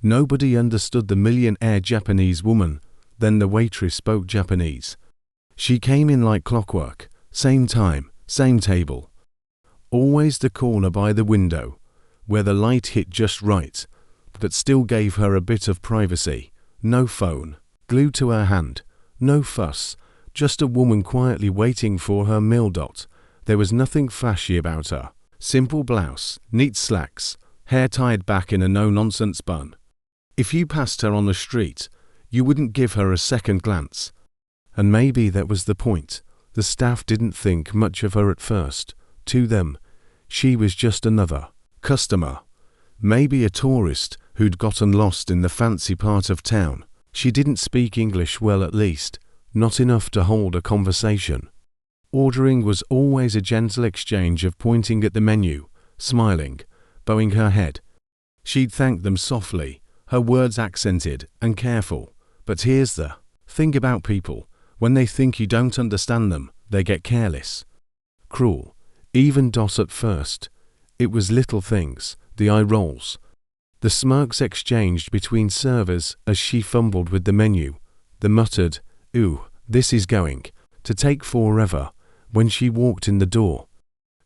Nobody understood the millionaire Japanese woman. Then the waitress spoke Japanese. She came in like clockwork, same time, same table. Always the corner by the window, where the light hit just right, but still gave her a bit of privacy. No phone, glued to her hand, no fuss, just a woman quietly waiting for her meal. There was nothing flashy about her. Simple blouse, neat slacks, hair tied back in a no-nonsense bun. If you passed her on the street, you wouldn't give her a second glance. And maybe that was the point. The staff didn't think much of her at first. To them, she was just another customer. Maybe a tourist who'd gotten lost in the fancy part of town. She didn't speak English well, at least, not enough to hold a conversation. Ordering was always a gentle exchange of pointing at the menu, smiling, bowing her head. She'd thank them softly, her words accented and careful. But here's the thing about people. When they think you don't understand them, they get careless. Cruel. Even at first. It was little things, the eye rolls, the smirks exchanged between servers as she fumbled with the menu, the muttered, "Ooh, this is going to take forever," when she walked in the door.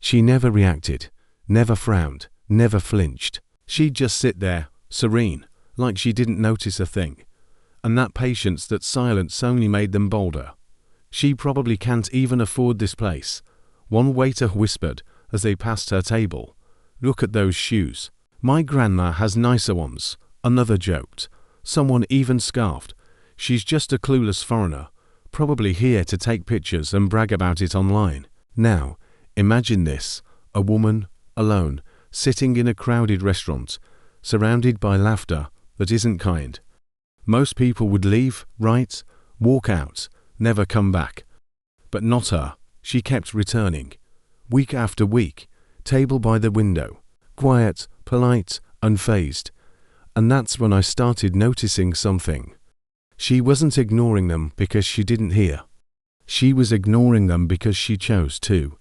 She never reacted, never frowned, never flinched. She'd just sit there, serene, like she didn't notice a thing. And that patience, that silence only made them bolder. "She probably can't even afford this place," one waiter whispered as they passed her table. "Look at those shoes. My grandma has nicer ones," another joked. Someone even scoffed. "She's just a clueless foreigner, probably here to take pictures and brag about it online." Now, imagine this, a woman, alone, sitting in a crowded restaurant, surrounded by laughter that isn't kind. Most people would leave, right? Walk out, never come back. But not her. She kept returning. Week after week, table by the window, quiet, polite, unfazed. And that's when I started noticing something. She wasn't ignoring them because she didn't hear. She was ignoring them because she chose to.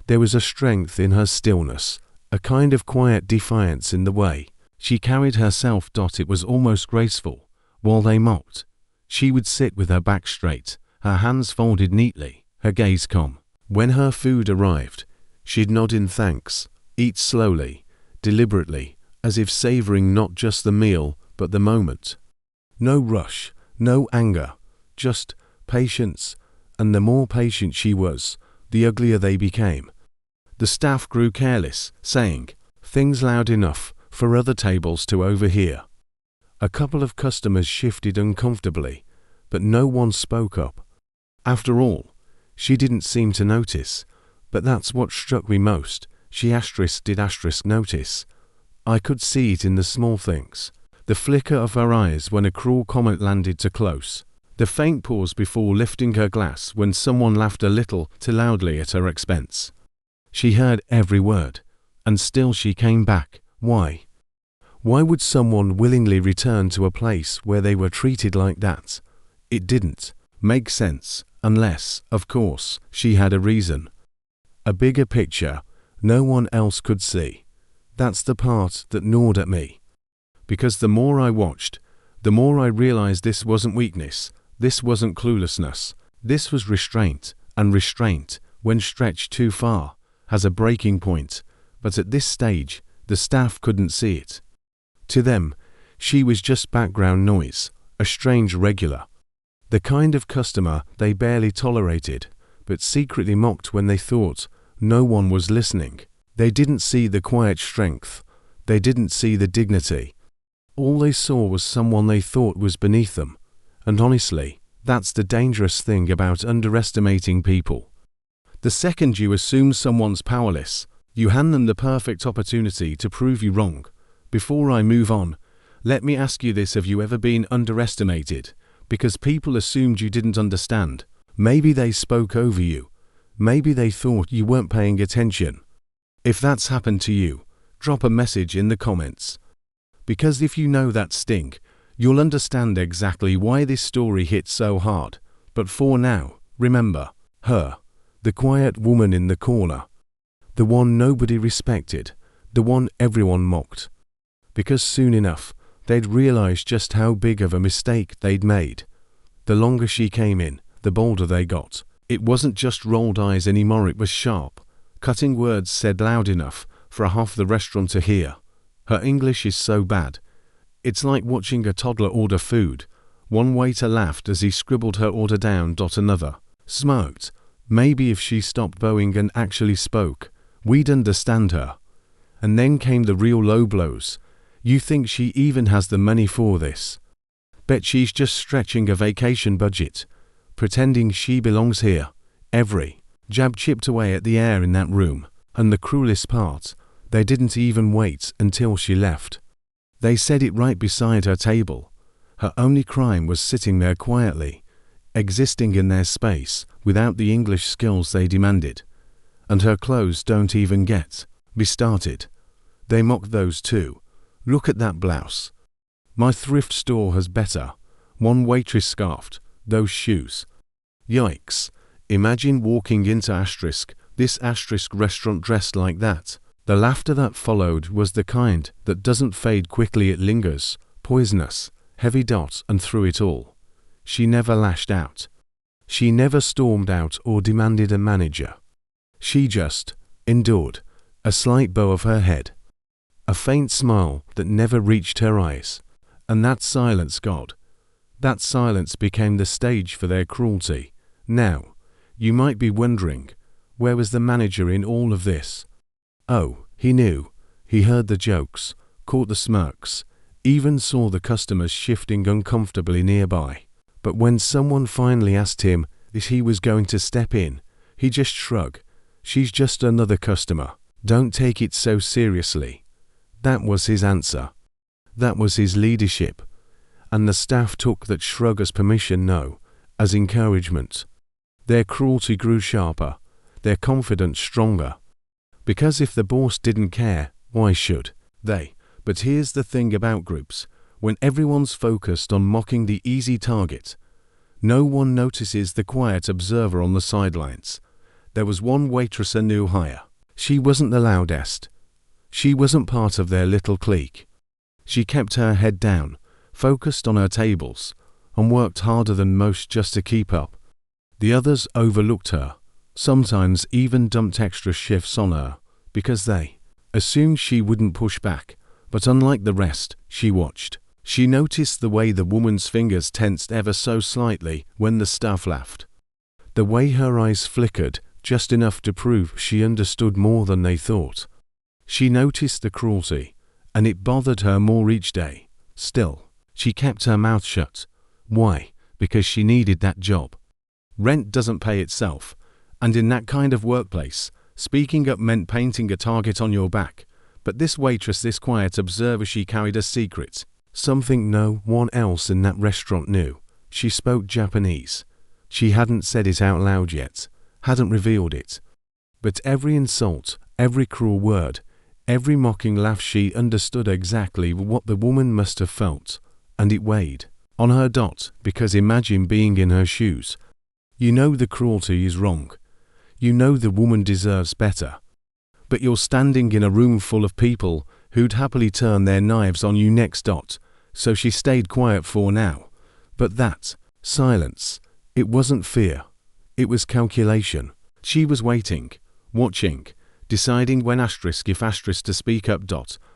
There was a strength in her stillness, a kind of quiet defiance in the way she carried herself. It was almost graceful. While they mocked, she would sit with her back straight, her hands folded neatly, her gaze calm. When her food arrived, she'd nod in thanks, eat slowly, deliberately, as if savoring not just the meal, but the moment. No rush, no anger, just patience, and the more patient she was, the uglier they became. The staff grew careless, saying things loud enough for other tables to overhear. A couple of customers shifted uncomfortably, but no one spoke up. After all, she didn't seem to notice, but that's what struck me most. She did notice. I could see it in the small things. The flicker of her eyes when a cruel comment landed too close. The faint pause before lifting her glass when someone laughed a little too loudly at her expense. She heard every word, and still she came back. Why? Why would someone willingly return to a place where they were treated like that? It didn't make sense, unless, of course, she had a reason. A bigger picture no one else could see. That's the part that gnawed at me. Because the more I watched, the more I realized this wasn't weakness, this wasn't cluelessness, this was restraint, and restraint, when stretched too far, has a breaking point. But at this stage, the staff couldn't see it. To them, she was just background noise, a strange regular. The kind of customer they barely tolerated, but secretly mocked when they thought no one was listening. They didn't see the quiet strength. They didn't see the dignity. All they saw was someone they thought was beneath them. And honestly, that's the dangerous thing about underestimating people. The second you assume someone's powerless, you hand them the perfect opportunity to prove you wrong. Before I move on, let me ask you this: have you ever been underestimated because people assumed you didn't understand? Maybe they spoke over you. Maybe they thought you weren't paying attention. If that's happened to you, drop a message in the comments. Because if you know that sting, you'll understand exactly why this story hit so hard. But for now, remember, her, the quiet woman in the corner, the one nobody respected, the one everyone mocked. Because soon enough, They'd realized just how big of a mistake they'd made. The longer she came in, the bolder they got. It wasn't just rolled eyes anymore, it was sharp, cutting words said loud enough for half the restaurant to hear. Her English is so bad. It's like watching a toddler order food. One waiter laughed as he scribbled her order down. Another smirked. Maybe if she stopped bowing and actually spoke, we'd understand her. And then came the real low blows. You think she even has the money for this? Bet she's just stretching a vacation budget, pretending she belongs here. Every jab chipped away at the air in that room, and the cruelest part, they didn't even wait until she left. They said it right beside her table. Her only crime was sitting there quietly, existing in their space without the English skills they demanded. And her clothes don't even get me started. They mocked those too. Look at that blouse. My thrift store has better. One waitress scoffed. Those shoes. Yikes. Imagine walking into this asterisk restaurant dressed like that. The laughter that followed was the kind that doesn't fade quickly, it lingers, poisonous, heavy. And through it all, she never lashed out. She never stormed out or demanded a manager. She just endured, a slight bow of her head, a faint smile that never reached her eyes. And that silence, God, that silence became the stage for their cruelty. Now, you might be wondering, where was the manager in all of this? Oh, he knew. He heard the jokes, caught the smirks, even saw the customers shifting uncomfortably nearby. But when someone finally asked him if he was going to step in, he just shrugged. She's just another customer. Don't take it so seriously. That was his answer. That was his leadership. And the staff took that shrug as permission, no, as encouragement. Their cruelty grew sharper, their confidence stronger. Because if the boss didn't care, why should they? But here's the thing about groups. When everyone's focused on mocking the easy target, no one notices the quiet observer on the sidelines. There was one waitress, a new hire. She wasn't the loudest. She wasn't part of their little clique. She kept her head down, focused on her tables, and worked harder than most just to keep up. The others overlooked her, sometimes even dumped extra shifts on her, because they assumed she wouldn't push back. But unlike the rest, she watched. She noticed the way the woman's fingers tensed ever so slightly when the staff laughed. The way her eyes flickered, just enough to prove she understood more than they thought. She noticed the cruelty, and it bothered her more each day. Still, she kept her mouth shut. Why? Because she needed that job. Rent doesn't pay itself, and in that kind of workplace, speaking up meant painting a target on your back. But this waitress, this quiet observer, she carried a secret. Something no one else in that restaurant knew. She spoke Japanese. She hadn't said it out loud yet, hadn't revealed it. But every insult, every cruel word, every mocking laugh, she understood exactly what the woman must have felt. And it weighed on her. Because imagine being in her shoes. You know the cruelty is wrong. You know the woman deserves better. But you're standing in a room full of people who'd happily turn their knives on you next. So she stayed quiet for now. But that silence, it wasn't fear. It was calculation. She was waiting, watching, deciding when if to speak up.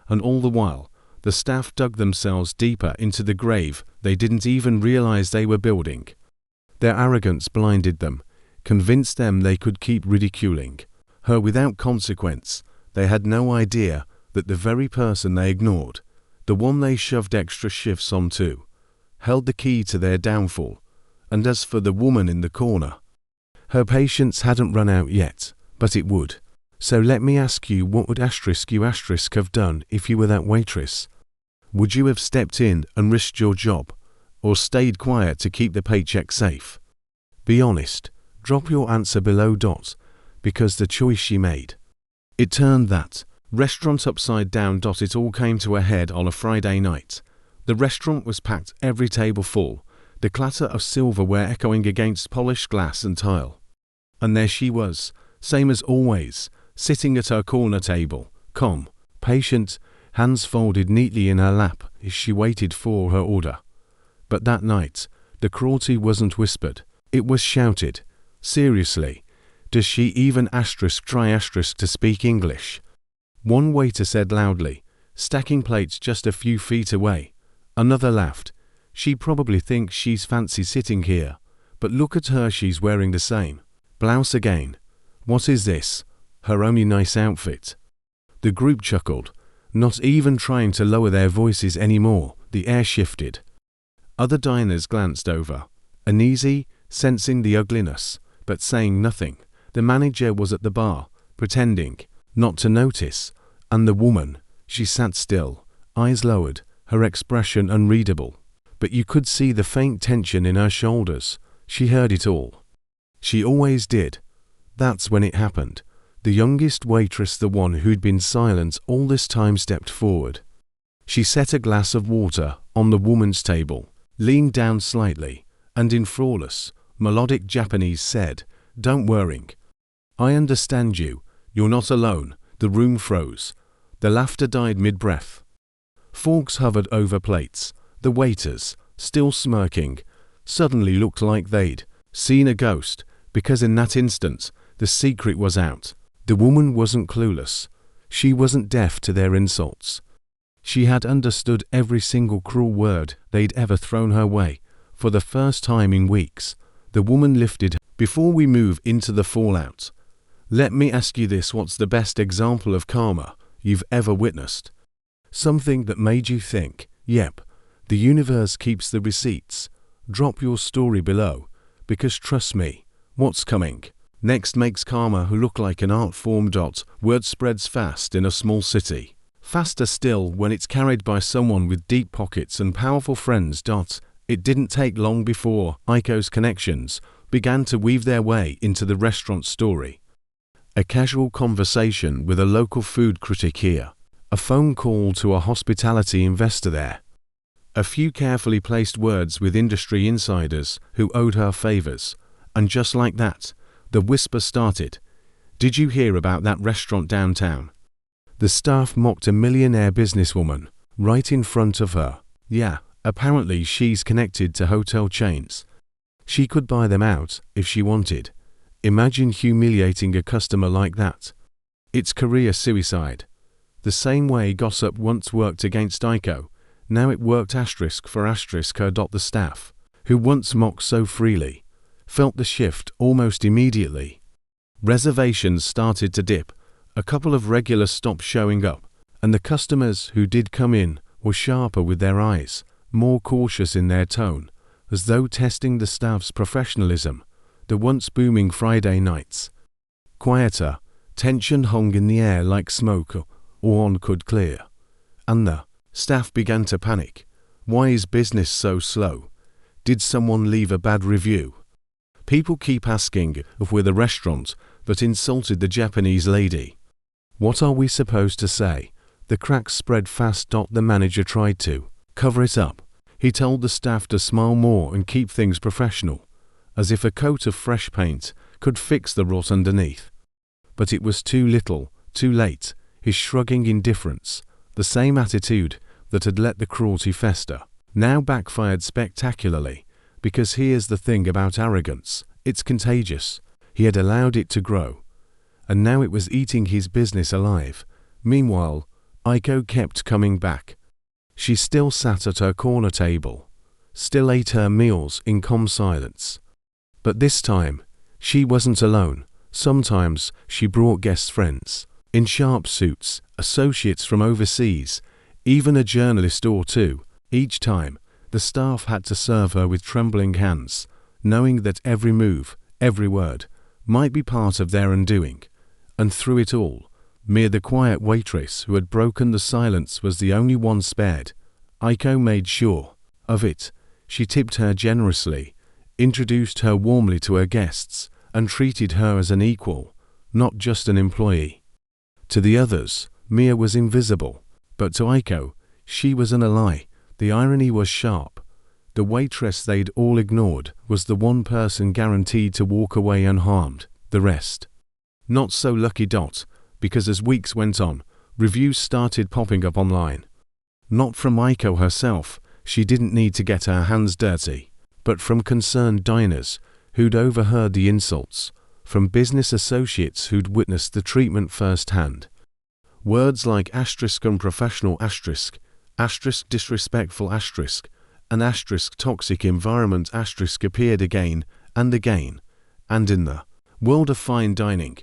And all the while, the staff dug themselves deeper into the grave they didn't even realize they were building. Their arrogance blinded them, convinced them they could keep ridiculing her without consequence. They had no idea that the very person they ignored, the one they shoved extra shifts onto, held the key to their downfall. And as for the woman in the corner, her patience hadn't run out yet, but it would. So let me ask you, what would you have done if you were that waitress? Would you have stepped in and risked your job, or stayed quiet to keep the paycheck safe? Be honest. Drop your answer below. Because the choice she made, it turned that restaurant upside down. It all came to a head on a Friday night. The restaurant was packed, every table full, the clatter of silverware echoing against polished glass and tile. And there she was, same as always, sitting at her corner table, calm, patient, hands folded neatly in her lap as she waited for her order. But that night, the cruelty wasn't whispered, it was shouted. Seriously, does she even try to speak English? One waiter said loudly, stacking plates just a few feet away. Another laughed. She probably thinks she's fancy sitting here, but look at her, she's wearing the same blouse again. What is this? Her only nice outfit. The group chuckled, not even trying to lower their voices anymore. The air shifted. Other diners glanced over, uneasy, sensing the ugliness, but saying nothing. The manager was at the bar, pretending not to notice, and the woman, she sat still, eyes lowered, her expression unreadable. But you could see the faint tension in her shoulders. She heard it all. She always did. That's when it happened. The youngest waitress, the one who'd been silent all this time, stepped forward. She set a glass of water on the woman's table, leaned down slightly, and in flawless, melodic Japanese said, "Don't worry. I understand you. You're not alone." The room froze. The laughter died mid-breath. Forks hovered over plates. The waiters, still smirking, suddenly looked like they'd seen a ghost, because in that instant, the secret was out. The woman wasn't clueless. She wasn't deaf to their insults. She had understood every single cruel word they'd ever thrown her way. For the first time in weeks, the woman lifted. "Before we move into the fallout, let me ask you this: what's the best example of karma you've ever witnessed? Something that made you think, yep, the universe keeps the receipts. Drop your story below, because trust me, what's coming next makes karma look like an art form. Word spreads fast in a small city. Faster still when it's carried by someone with deep pockets and powerful friends. It didn't take long before Aiko's connections began to weave their way into the restaurant story. A casual conversation with a local food critic here. A phone call to a hospitality investor there. A few carefully placed words with industry insiders who owed her favors. And just like that, the whisper started. "Did you hear about that restaurant downtown?" The staff mocked a millionaire businesswoman right in front of her. Yeah, apparently she's connected to hotel chains. She could buy them out if she wanted. Imagine humiliating a customer like that. It's career suicide. The same way gossip once worked against Aiko, now it worked for her. The staff, who once mocked so freely, felt the shift almost immediately. Reservations started to dip. A couple of regulars stopped showing up, and the customers who did come in were sharper with their eyes, more cautious in their tone, as though testing the staff's professionalism. The once booming Friday nights. Quieter, tension hung in the air like smoke or one could clear. And the staff began to panic. Why is business so slow? Did someone leave a bad review? People keep asking if we're the restaurant that insulted the Japanese lady. What are we supposed to say? The cracks spread fast. The manager tried to cover it up. He told the staff to smile more and keep things professional, as if a coat of fresh paint could fix the rot underneath. But it was too little, too late. His shrugging indifference, the same attitude that had let the cruelty fester, now backfired spectacularly. Because here's the thing about arrogance, it's contagious. He had allowed it to grow, and now it was eating his business alive. Meanwhile, Aiko kept coming back. She still sat at her corner table, still ate her meals in calm silence. But this time, she wasn't alone. Sometimes she brought guest friends, in sharp suits, associates from overseas, even a journalist or two. Each time, the staff had to serve her with trembling hands, knowing that every move, every word, might be part of their undoing. And through it all, Mia, the quiet waitress who had broken the silence, was the only one spared. Aiko made sure of it. She tipped her generously, introduced her warmly to her guests, and treated her as an equal, not just an employee. To the others, Mia was invisible, but to Aiko, she was an ally. The irony was sharp. The waitress they'd all ignored was the one person guaranteed to walk away unharmed. The rest, not so lucky. Because as weeks went on, Reviews started popping up online. Not from Aiko herself, she didn't need to get her hands dirty, but from concerned diners who'd overheard the insults, from business associates who'd witnessed the treatment firsthand. Words like *unprofessional*, *disrespectful*, an *toxic environment* appeared again and again, and in the world of fine dining,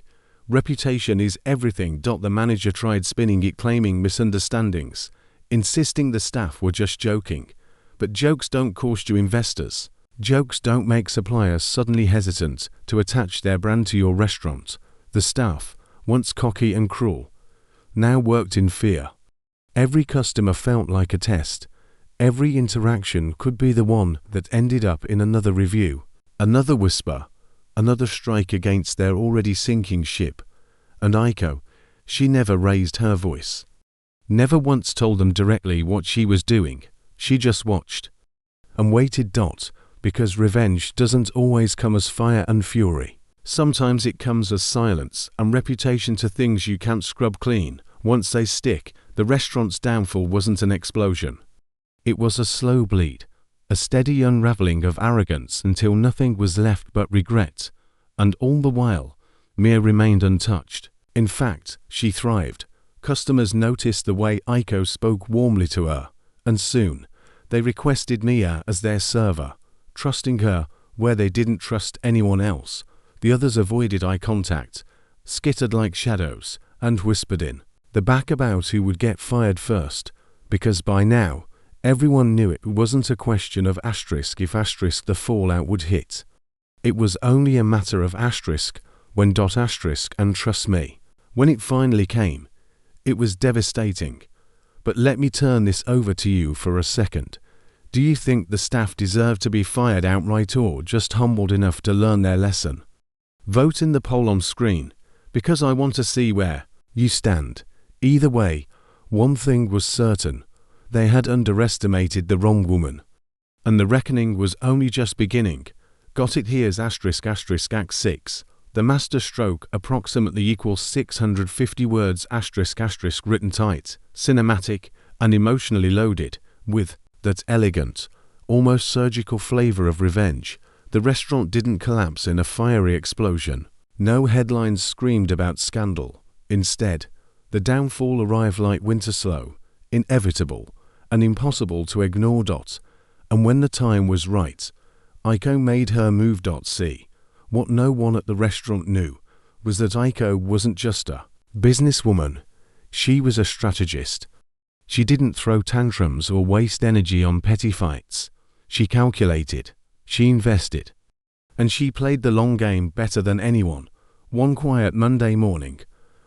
reputation is everything. The manager tried spinning it, claiming misunderstandings, insisting the staff were just joking. But jokes don't cost you investors. Jokes don't make suppliers suddenly hesitant to attach their brand to your restaurant. The staff, once cocky and cruel, now worked in fear. Every customer felt like a test. Every interaction could be the one that ended up in another review, another whisper, another strike against their already sinking ship. And Aiko, she never raised her voice. Never once told them directly what she was doing. She just watched and waited. Because revenge doesn't always come as fire and fury. Sometimes it comes as silence and reputation to things you can't scrub clean. Once they stick, the restaurant's downfall wasn't an explosion. It was a slow bleed, a steady unraveling of arrogance until nothing was left but regret. And all the while, Mia remained untouched. In fact, she thrived. Customers noticed the way Aiko spoke warmly to her, and soon, they requested Mia as their server, trusting her where they didn't trust anyone else. The others avoided eye contact, skittered like shadows, and whispered in the back about who would get fired first, because by now, everyone knew it wasn't a question of if the fallout would hit. It was only a matter of when. And trust me, when it finally came, it was devastating. But let me turn this over to you for a second. Do you think the staff deserve to be fired outright or just humbled enough to learn their lesson? Vote in the poll on screen, because I want to see where you stand. Either way, one thing was certain. They had underestimated the wrong woman. And the reckoning was only just beginning. Got it? Here's Act 6. The master stroke approximately equals 650 words written tight, cinematic, and emotionally loaded, with that elegant, almost surgical flavor of revenge. The restaurant didn't collapse in a fiery explosion. No headlines screamed about scandal. Instead, the downfall arrived like winter slow, inevitable, and impossible to ignore. And when the time was right, Aiko made her move. See, what no one at the restaurant knew was that Aiko wasn't just a businesswoman. She was a strategist. She didn't throw tantrums or waste energy on petty fights. She calculated, she invested, and she played the long game better than anyone. One quiet Monday morning,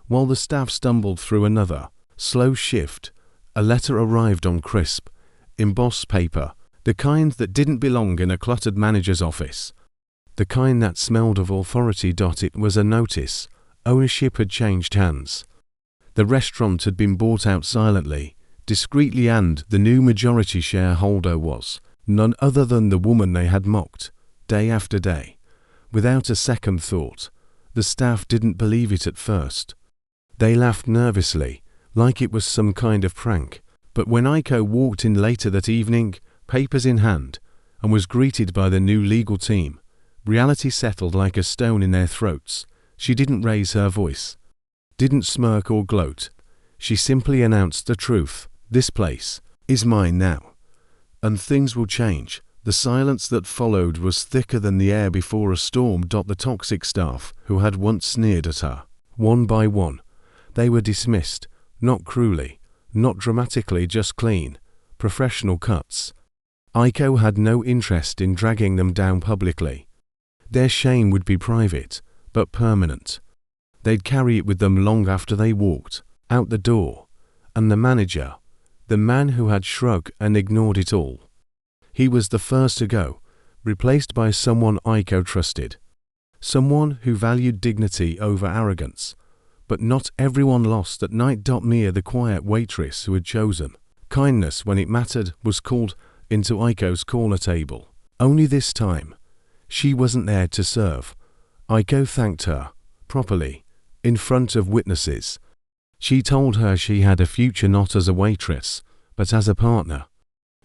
while the staff stumbled through another slow shift, a letter arrived on crisp, embossed paper, the kind that didn't belong in a cluttered manager's office. The kind that smelled of authority. It was a notice. Ownership had changed hands. The restaurant had been bought out silently, discreetly, and the new majority shareholder was none other than the woman they had mocked, day after day. Without a second thought, the staff didn't believe it at first. They laughed nervously, like it was some kind of prank. But when Aiko walked in later that evening, papers in hand, and was greeted by the new legal team, reality settled like a stone in their throats. She didn't raise her voice, didn't smirk or gloat. She simply announced the truth. This place is mine now, and things will change. The silence that followed was thicker than the air before a storm. The toxic staff, who had once sneered at her, one by one, they were dismissed, not cruelly, not dramatically, just clean, professional cuts. Aiko had no interest in dragging them down publicly. Their shame would be private, but permanent. They'd carry it with them long after they walked out the door. And the manager, the man who had shrugged and ignored it all, he was the first to go, replaced by someone Aiko trusted. Someone who valued dignity over arrogance. But not everyone lost that night. Mia, the quiet waitress who had chosen kindness when it mattered, was called into Aiko's corner table. Only this time, she wasn't there to serve. Aiko thanked her, properly, in front of witnesses. She told her she had a future not as a waitress, but as a partner.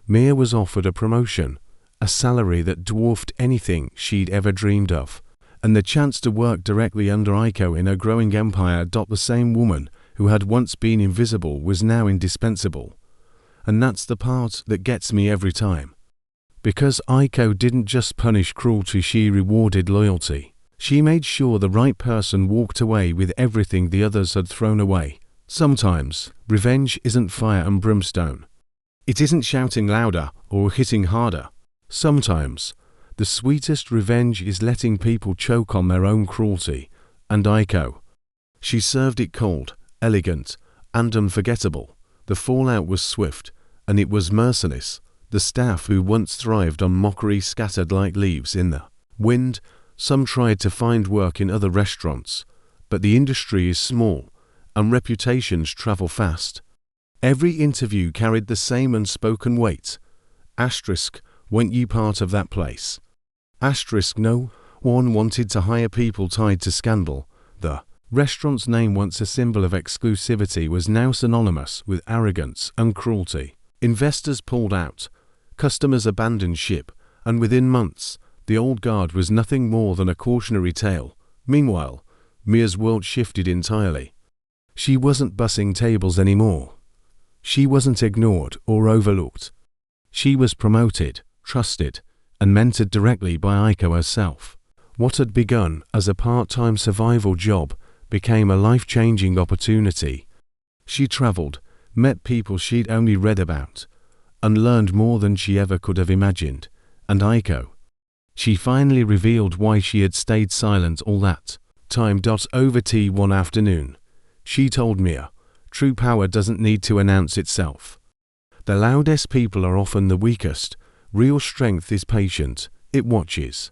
Mia was offered a promotion, a salary that dwarfed anything she'd ever dreamed of, and the chance to work directly under Aiko in her growing empire. The same woman who had once been invisible was now indispensable. And that's the part that gets me every time. Because Aiko didn't just punish cruelty, she rewarded loyalty. She made sure the right person walked away with everything the others had thrown away. Sometimes, revenge isn't fire and brimstone. It isn't shouting louder or hitting harder. Sometimes, the sweetest revenge is letting people choke on their own cruelty. And Aiko, she served it cold, elegant, and unforgettable. The fallout was swift, and it was merciless. The staff who once thrived on mockery scattered like leaves in the wind. Some tried to find work in other restaurants, but the industry is small, and reputations travel fast. Every interview carried the same unspoken weight. Asterisk, weren't you part of that place? Asterisk, no one wanted to hire people tied to scandal. The restaurant's name, once a symbol of exclusivity, was now synonymous with arrogance and cruelty. Investors pulled out, customers abandoned ship, and within months, the old guard was nothing more than a cautionary tale. Meanwhile, Mia's world shifted entirely. She wasn't bussing tables anymore. She wasn't ignored or overlooked. She was promoted, trusted, and mentored directly by Aiko herself. What had begun as a part-time survival job became a life-changing opportunity. She traveled, met people she'd only read about, and learned more than she ever could have imagined. And Aiko, she finally revealed why she had stayed silent all that time. Over tea one afternoon, she told Mia, true power doesn't need to announce itself. The loudest people are often the weakest. Real strength is patient. It watches.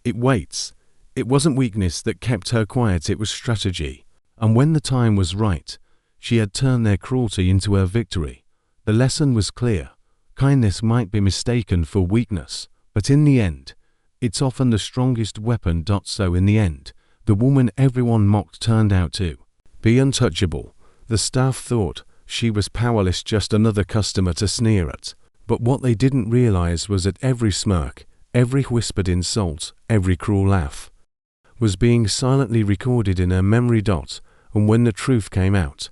It waits. It wasn't weakness that kept her quiet, it was strategy. And when the time was right, she had turned their cruelty into her victory. The lesson was clear. Kindness might be mistaken for weakness, but in the end, it's often the strongest weapon. So in the end, the woman everyone mocked turned out to be untouchable. The staff thought she was powerless, just another customer to sneer at. But what they didn't realize was that every smirk, every whispered insult, every cruel laugh was being silently recorded in her memory. And when the truth came out,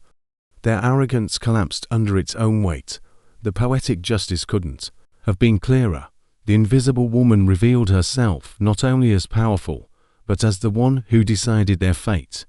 their arrogance collapsed under its own weight. The poetic justice couldn't have been clearer. The invisible woman revealed herself not only as powerful, but as the one who decided their fate.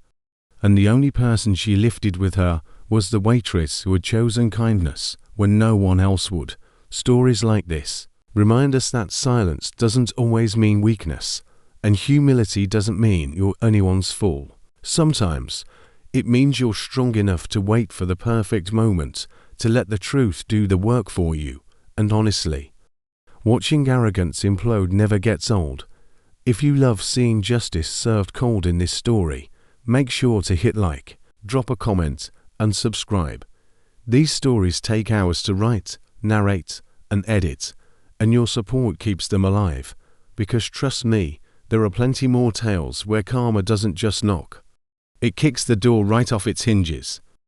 And the only person she lifted with her was the waitress who had chosen kindness when no one else would. Stories like this remind us that silence doesn't always mean weakness, and humility doesn't mean you're anyone's fool. Sometimes, it means you're strong enough to wait for the perfect moment, to let the truth do the work for you. And honestly, watching arrogance implode never gets old. If you love seeing justice served cold in this story, make sure to hit like, drop a comment, and subscribe. These stories take hours to write, narrate, and edit, and your support keeps them alive. Because trust me, there are plenty more tales where karma doesn't just knock. It kicks the door right off its hinges.